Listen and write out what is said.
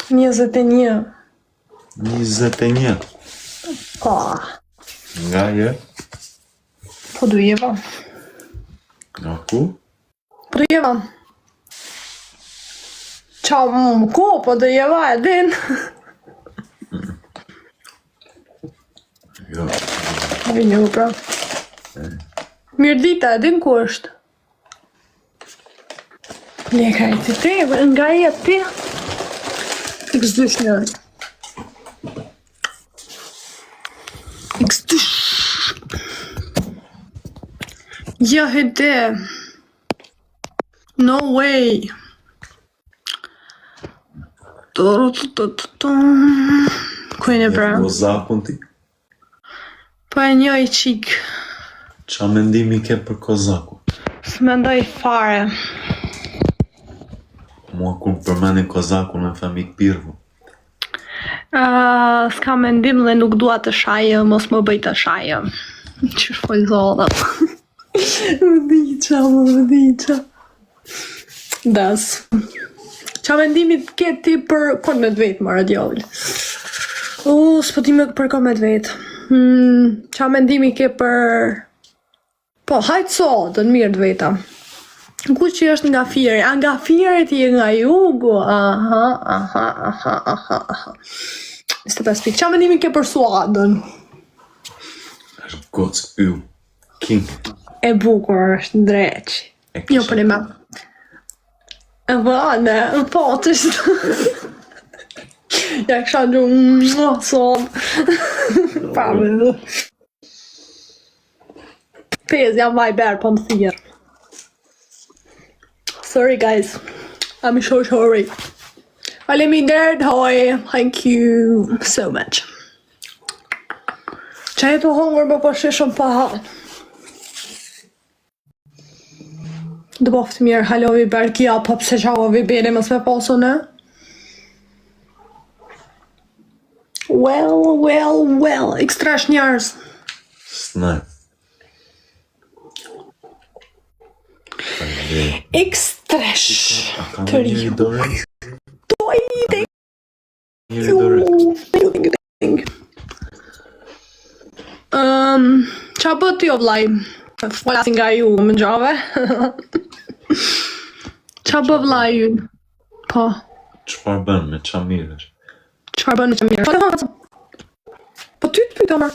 21. 21. Po. Nga je? Po du jeva. Nga ku? Po du jeva. Qa më ku, po du jeva e din. Jo. Vinju, pra. Mirë dita, e din ku është? Ne ka e të te, nga e ti. X2 një. X2. Ja, hede. No way. Kujnë e pra? Po zakun ti? Po e një i qik. Qa mendimi ke për Kozakun? S'mendoj fare. Mua kur përmenin Kozakun në famik pirvu. S'ka mendim dhe nuk dua të shajë, mos më bëj të shajë. Qysh po i zodha. Më diqa. Das. Qa mendimit ke ti për komet vetë, më radiovil? S'po ti me për komet vetë. Qa mendimi ke për... Po, hajtë sotën, mirë të veta. Ku që është nga Fieri? A nga Fieri ti e nga jugu? Aha. 25 pikë. Qa mendimi ke për Suadën? Është gocë yll. King. E bukur është ndreq. Jo për një me. E vane, po të ishtë. Ja kësha gjumë, sot. Pa me dhe. Pez, jam vaj berë, po më thirë. Sorry guys, I'm so sorry. Faleminderit, hoj. Thank you so much. Qa e të hongër më po shishëm pa ha. Dë boftë mirë, halovi berkia, po pse qavovi bere mës me pasu në? Well, ekstrash njarës. Snaj. Ekstrash. A ka në njëri dore? Thank Njëri dore. you. Qa bët jo vlaj? Folasin nga ju, më gjave. Qa bë vlaj ju? Po. Qfar bën me qa mirësh? Qfar bën me qa mirë? Po ty të pyta ma.